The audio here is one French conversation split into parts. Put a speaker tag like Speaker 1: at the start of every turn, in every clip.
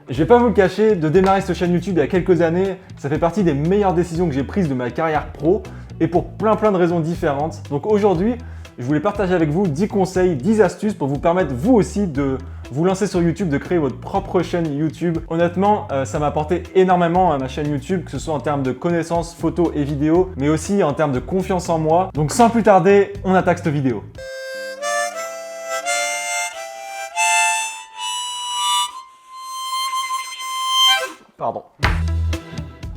Speaker 1: Je vais pas vous le cacher, de démarrer cette chaîne YouTube il y a quelques années, ça fait partie des meilleures décisions que j'ai prises de ma carrière pro et pour plein de raisons différentes. Donc aujourd'hui, je voulais partager avec vous 10 conseils, 10 astuces pour vous permettre vous aussi de vous lancer sur YouTube, de créer votre propre chaîne YouTube. Honnêtement, ça m'a apporté énormément à ma chaîne YouTube, que ce soit en termes de connaissances, photos et vidéos, mais aussi en termes de confiance en moi. Donc sans plus tarder, on attaque cette vidéo. Pardon.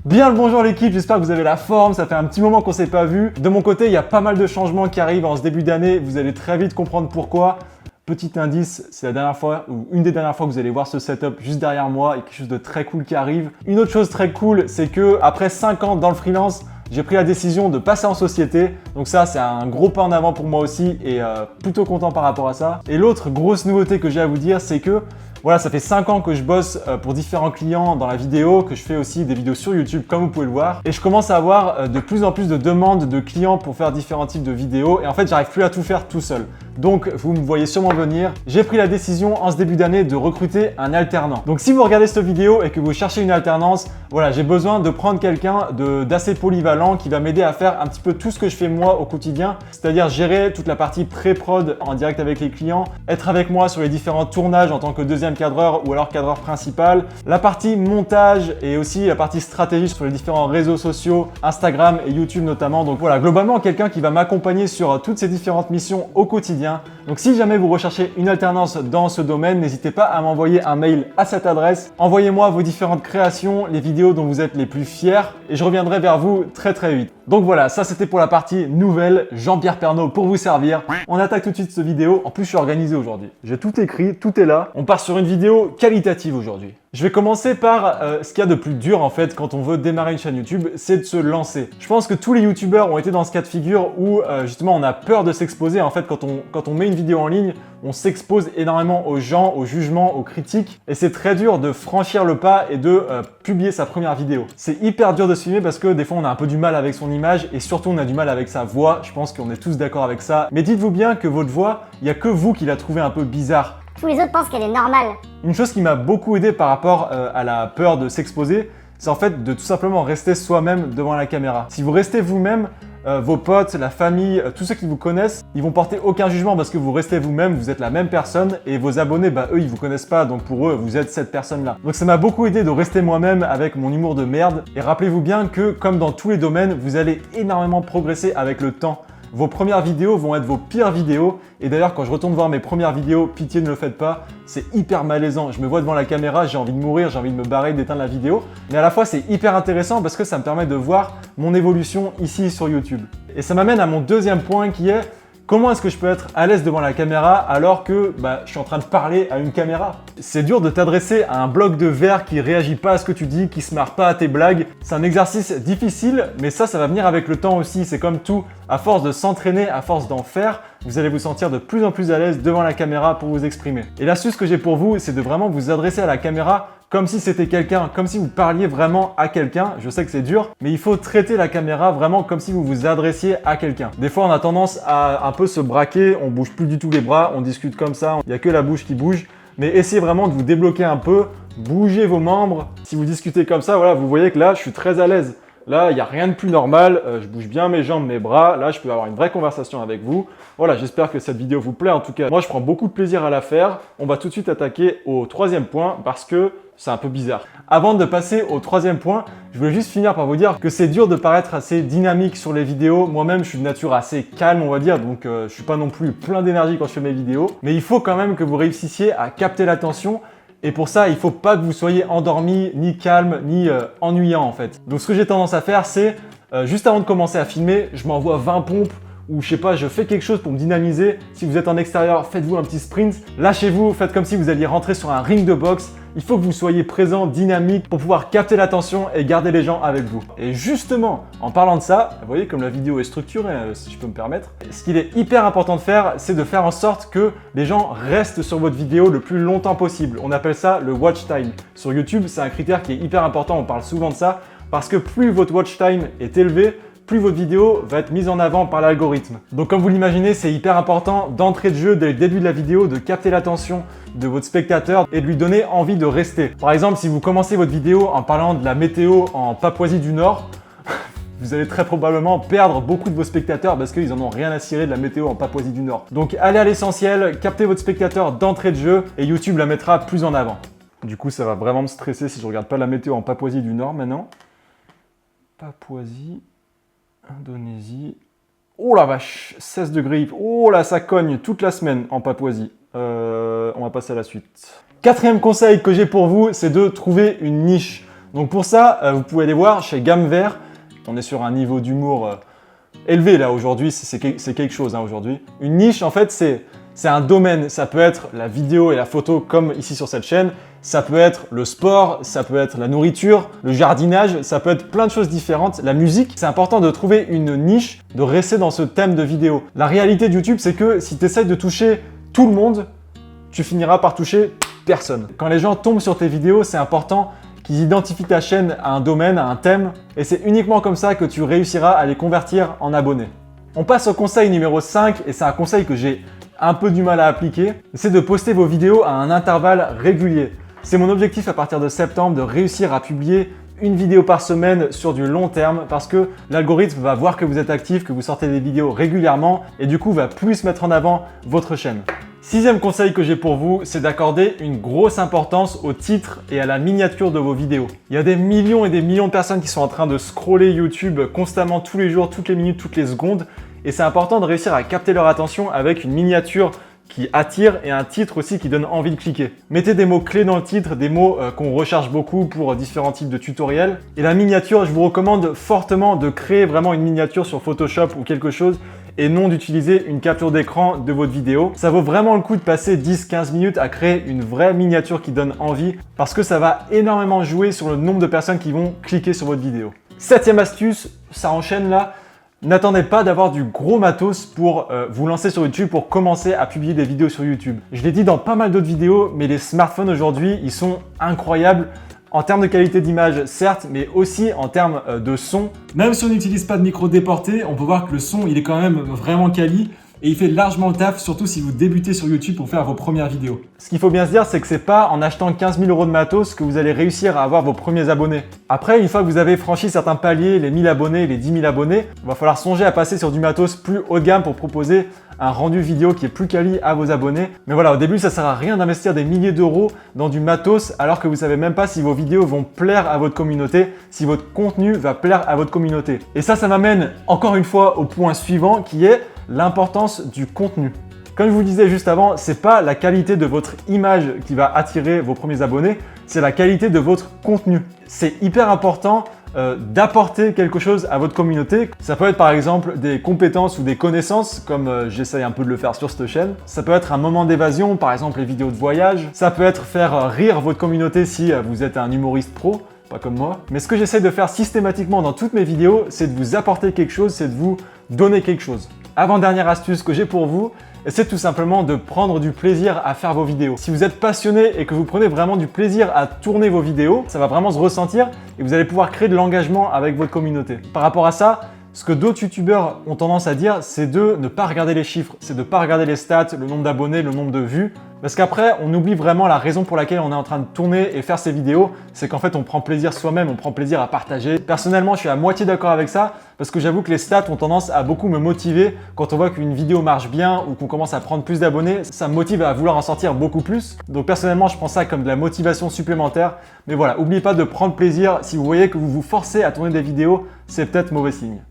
Speaker 1: Bien le bonjour l'équipe, j'espère que vous avez la forme, ça fait un petit moment qu'on s'est pas vu. De mon côté, il y a pas mal de changements qui arrivent en ce début d'année, vous allez très vite comprendre pourquoi. Petit indice, c'est la dernière fois ou une des dernières fois que vous allez voir ce setup juste derrière moi et quelque chose de très cool qui arrive. Une autre chose très cool, c'est que après 5 ans dans le freelance, j'ai pris la décision de passer en société. Donc ça, c'est un gros pas en avant pour moi aussi et plutôt content par rapport à ça. Et l'autre grosse nouveauté que j'ai à vous dire, c'est que voilà, ça fait 5 ans que je bosse pour différents clients dans la vidéo, que je fais aussi des vidéos sur YouTube comme vous pouvez le voir. Et je commence à avoir de plus en plus de demandes de clients pour faire différents types de vidéos. Et en fait, j'arrive plus à tout faire tout seul. Donc, vous me voyez sûrement venir. J'ai pris la décision en ce début d'année de recruter un alternant. Donc, si vous regardez cette vidéo et que vous cherchez une alternance, voilà, j'ai besoin de prendre quelqu'un d'assez polyvalent qui va m'aider à faire un petit peu tout ce que je fais moi au quotidien, c'est-à-dire gérer toute la partie pré-prod en direct avec les clients, être avec moi sur les différents tournages en tant que deuxième cadreur ou alors cadreur principal, la partie montage et aussi la partie stratégie sur les différents réseaux sociaux, Instagram et YouTube notamment. Donc voilà, globalement, quelqu'un qui va m'accompagner sur toutes ces différentes missions au quotidien. Donc si jamais vous recherchez une alternance dans ce domaine, n'hésitez pas à m'envoyer un mail à cette adresse. Envoyez-moi vos différentes créations, les vidéos dont vous êtes les plus fiers et je reviendrai vers vous très vite. Donc voilà, ça c'était pour la partie nouvelle, Jean-Pierre Pernaut pour vous servir. On attaque tout de suite cette vidéo. En plus, je suis organisé aujourd'hui. J'ai tout écrit, tout est là. On part sur une vidéo qualitative aujourd'hui. Je vais commencer par ce qu'il y a de plus dur en fait quand on veut démarrer une chaîne YouTube, c'est de se lancer. Je pense que tous les youtubeurs ont été dans ce cas de figure où justement on a peur de s'exposer. En fait, quand on met une vidéo en ligne, on s'expose énormément aux gens, aux jugements, aux critiques et c'est très dur de franchir le pas et de publier sa première vidéo. C'est hyper dur de se filmer parce que des fois on a un peu du mal avec son image et surtout on a du mal avec sa voix. Je pense qu'on est tous d'accord avec ça. Mais dites-vous bien que votre voix, il n'y a que vous qui la trouvez un peu bizarre.
Speaker 2: Tous les autres pensent qu'elle est normale.
Speaker 1: Une chose qui m'a beaucoup aidé par rapport à la peur de s'exposer, c'est en fait de tout simplement rester soi-même devant la caméra. Si vous restez vous-même, vos potes, la famille, tous ceux qui vous connaissent, ils vont porter aucun jugement parce que vous restez vous-même, vous êtes la même personne et vos abonnés, eux, ils vous connaissent pas, donc pour eux, vous êtes cette personne-là. Donc ça m'a beaucoup aidé de rester moi-même avec mon humour de merde et rappelez-vous bien que comme dans tous les domaines, vous allez énormément progresser avec le temps. Vos premières vidéos vont être vos pires vidéos et d'ailleurs quand je retourne voir mes premières vidéos, pitié ne le faites pas, c'est hyper malaisant. Je me vois devant la caméra, j'ai envie de mourir, j'ai envie de me barrer, d'éteindre la vidéo. Mais à la fois c'est hyper intéressant parce que ça me permet de voir mon évolution ici sur YouTube. Et ça m'amène à mon deuxième point qui est comment est-ce que je peux être à l'aise devant la caméra alors que je suis en train de parler à une caméra? C'est dur de t'adresser à un bloc de verre qui réagit pas à ce que tu dis, qui se marre pas à tes blagues. C'est un exercice difficile, mais ça va venir avec le temps aussi. C'est comme tout, à force de s'entraîner, à force d'en faire, vous allez vous sentir de plus en plus à l'aise devant la caméra pour vous exprimer. Et l'astuce que j'ai pour vous, c'est de vraiment vous adresser à la caméra comme si c'était quelqu'un, comme si vous parliez vraiment à quelqu'un. Je sais que c'est dur, mais il faut traiter la caméra vraiment comme si vous vous adressiez à quelqu'un. Des fois, on a tendance à un peu se braquer, on bouge plus du tout les bras, on discute comme ça, il n'y a que la bouche qui bouge. Mais essayez vraiment de vous débloquer un peu, bougez vos membres. Si vous discutez comme ça, voilà, vous voyez que là, je suis très à l'aise. Là, il n'y a rien de plus normal, je bouge bien mes jambes, mes bras. Là, je peux avoir une vraie conversation avec vous. Voilà, j'espère que cette vidéo vous plaît. En tout cas, moi, je prends beaucoup de plaisir à la faire. On va tout de suite attaquer au troisième point parce que c'est un peu bizarre. Avant de passer au troisième point, je voulais juste finir par vous dire que c'est dur de paraître assez dynamique sur les vidéos. Moi-même, je suis de nature assez calme, on va dire, donc je suis pas non plus plein d'énergie quand je fais mes vidéos. Mais il faut quand même que vous réussissiez à capter l'attention. Et pour ça, il ne faut pas que vous soyez endormi, ni calme, ni ennuyant en fait. Donc ce que j'ai tendance à faire, c'est juste avant de commencer à filmer, je m'envoie 20 pompes ou je sais pas, je fais quelque chose pour me dynamiser. Si vous êtes en extérieur, faites-vous un petit sprint. Lâchez-vous, faites comme si vous alliez rentrer sur un ring de boxe. Il faut que vous soyez présent, dynamique pour pouvoir capter l'attention et garder les gens avec vous. Et justement, en parlant de ça, vous voyez comme la vidéo est structurée, si je peux me permettre. Ce qu'il est hyper important de faire, c'est de faire en sorte que les gens restent sur votre vidéo le plus longtemps possible. On appelle ça le watch time. Sur YouTube, c'est un critère qui est hyper important, on parle souvent de ça, parce que plus votre watch time est élevé, plus votre vidéo va être mise en avant par l'algorithme. Donc comme vous l'imaginez, c'est hyper important d'entrée de jeu dès le début de la vidéo, de capter l'attention de votre spectateur et de lui donner envie de rester. Par exemple, si vous commencez votre vidéo en parlant de la météo en Papouasie du Nord, vous allez très probablement perdre beaucoup de vos spectateurs parce qu'ils en ont rien à cirer de la météo en Papouasie du Nord. Donc allez à l'essentiel, captez votre spectateur d'entrée de jeu et YouTube la mettra plus en avant. Du coup, ça va vraiment me stresser si je regarde pas la météo en Papouasie du Nord maintenant. Papouasie, Indonésie. Oh la vache, 16 degrés. Oh là, ça cogne toute la semaine en Papouasie. On va passer à la suite. Quatrième conseil que j'ai pour vous, c'est de trouver une niche. Donc pour ça, vous pouvez aller voir chez Gamme Vert. On est sur un niveau d'humour élevé là aujourd'hui, c'est quelque chose aujourd'hui. Une niche en fait c'est un domaine, ça peut être la vidéo et la photo comme ici sur cette chaîne, ça peut être le sport, ça peut être la nourriture, le jardinage, ça peut être plein de choses différentes, la musique. C'est important de trouver une niche, de rester dans ce thème de vidéo. La réalité de YouTube c'est que si tu essayes de toucher tout le monde, tu finiras par toucher personne. Quand les gens tombent sur tes vidéos, c'est important qu'ils identifient ta chaîne à un domaine, à un thème, et c'est uniquement comme ça que tu réussiras à les convertir en abonnés. On passe au conseil numéro 5, et c'est un conseil que j'ai un peu du mal à appliquer, c'est de poster vos vidéos à un intervalle régulier. C'est mon objectif à partir de septembre de réussir à publier une vidéo par semaine sur du long terme parce que l'algorithme va voir que vous êtes actif, que vous sortez des vidéos régulièrement et du coup va plus mettre en avant votre chaîne. Sixième conseil que j'ai pour vous, c'est d'accorder une grosse importance au titre et à la miniature de vos vidéos. Il y a des millions et des millions de personnes qui sont en train de scroller YouTube constamment tous les jours, toutes les minutes, toutes les secondes et c'est important de réussir à capter leur attention avec une miniature qui attire et un titre aussi qui donne envie de cliquer. Mettez des mots clés dans le titre, des mots qu'on recherche beaucoup pour différents types de tutoriels. Et la miniature, je vous recommande fortement de créer vraiment une miniature sur Photoshop ou quelque chose et non d'utiliser une capture d'écran de votre vidéo. Ça vaut vraiment le coup de passer 10-15 minutes à créer une vraie miniature qui donne envie parce que ça va énormément jouer sur le nombre de personnes qui vont cliquer sur votre vidéo. Septième astuce, ça enchaîne là. N'attendez pas d'avoir du gros matos pour vous lancer sur YouTube, pour commencer à publier des vidéos sur YouTube. Je l'ai dit dans pas mal d'autres vidéos, mais les smartphones aujourd'hui, ils sont incroyables en termes de qualité d'image, certes, mais aussi en termes de son. Même si on n'utilise pas de micro déporté, on peut voir que le son, il est quand même vraiment quali. Et il fait largement le taf, surtout si vous débutez sur YouTube pour faire vos premières vidéos. Ce qu'il faut bien se dire, c'est que c'est pas en achetant 15 000 € de matos que vous allez réussir à avoir vos premiers abonnés. Après, une fois que vous avez franchi certains paliers, les 1000 abonnés, les 10 000 abonnés, il va falloir songer à passer sur du matos plus haut de gamme pour proposer un rendu vidéo qui est plus quali à vos abonnés. Mais voilà, au début, ça sert à rien d'investir des milliers d'euros dans du matos alors que vous savez même pas si vos vidéos vont plaire à votre communauté, si votre contenu va plaire à votre communauté. Et ça m'amène encore une fois au point suivant qui est l'importance du contenu. Comme je vous le disais juste avant, c'est pas la qualité de votre image qui va attirer vos premiers abonnés, c'est la qualité de votre contenu. C'est hyper important d'apporter quelque chose à votre communauté. Ça peut être par exemple des compétences ou des connaissances, comme j'essaye un peu de le faire sur cette chaîne. Ça peut être un moment d'évasion, par exemple les vidéos de voyage. Ça peut être faire rire votre communauté si vous êtes un humoriste pro, pas comme moi. Mais ce que j'essaie de faire systématiquement dans toutes mes vidéos, c'est de vous apporter quelque chose, c'est de vous donner quelque chose. Avant-dernière astuce que j'ai pour vous, c'est tout simplement de prendre du plaisir à faire vos vidéos. Si vous êtes passionné et que vous prenez vraiment du plaisir à tourner vos vidéos, ça va vraiment se ressentir et vous allez pouvoir créer de l'engagement avec votre communauté. Par rapport à ça, ce que d'autres youtubeurs ont tendance à dire, c'est de ne pas regarder les chiffres, c'est de ne pas regarder les stats, le nombre d'abonnés, le nombre de vues. Parce qu'après, on oublie vraiment la raison pour laquelle on est en train de tourner et faire ces vidéos, c'est qu'en fait, on prend plaisir soi-même, on prend plaisir à partager. Personnellement, je suis à moitié d'accord avec ça, parce que j'avoue que les stats ont tendance à beaucoup me motiver. Quand on voit qu'une vidéo marche bien ou qu'on commence à prendre plus d'abonnés, ça me motive à vouloir en sortir beaucoup plus. Donc personnellement, je prends ça comme de la motivation supplémentaire. Mais voilà, n'oubliez pas de prendre plaisir. Si vous voyez que vous vous forcez à tourner des vidéos, c'est peut-être mauvais signe.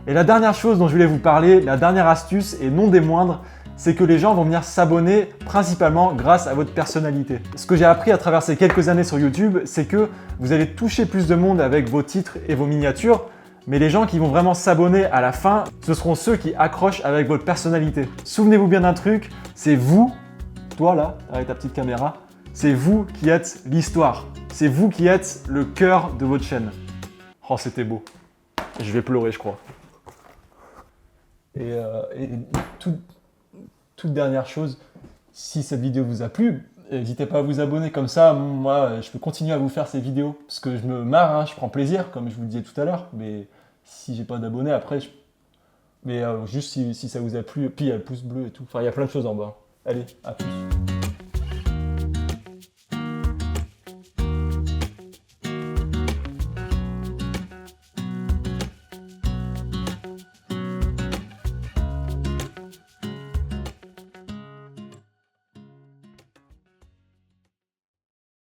Speaker 1: Et la dernière chose dont je voulais vous parler, la dernière astuce et non des moindres, c'est que les gens vont venir s'abonner principalement grâce à votre personnalité. Ce que j'ai appris à travers ces quelques années sur YouTube, c'est que vous allez toucher plus de monde avec vos titres et vos miniatures, mais les gens qui vont vraiment s'abonner à la fin, ce seront ceux qui accrochent avec votre personnalité. Souvenez-vous bien d'un truc, c'est vous, toi là, avec ta petite caméra, c'est vous qui êtes l'histoire. C'est vous qui êtes le cœur de votre chaîne. Oh, c'était beau. Je vais pleurer, je crois. Et toute dernière chose, si cette vidéo vous a plu, n'hésitez pas à vous abonner, comme ça, moi, je peux continuer à vous faire ces vidéos. Parce que je me marre, hein, je prends plaisir, comme je vous le disais tout à l'heure, mais si j'ai pas d'abonnés, après, mais juste si ça vous a plu, puis il y a le pouce bleu et tout. Enfin, il y a plein de choses en bas. Allez, à plus.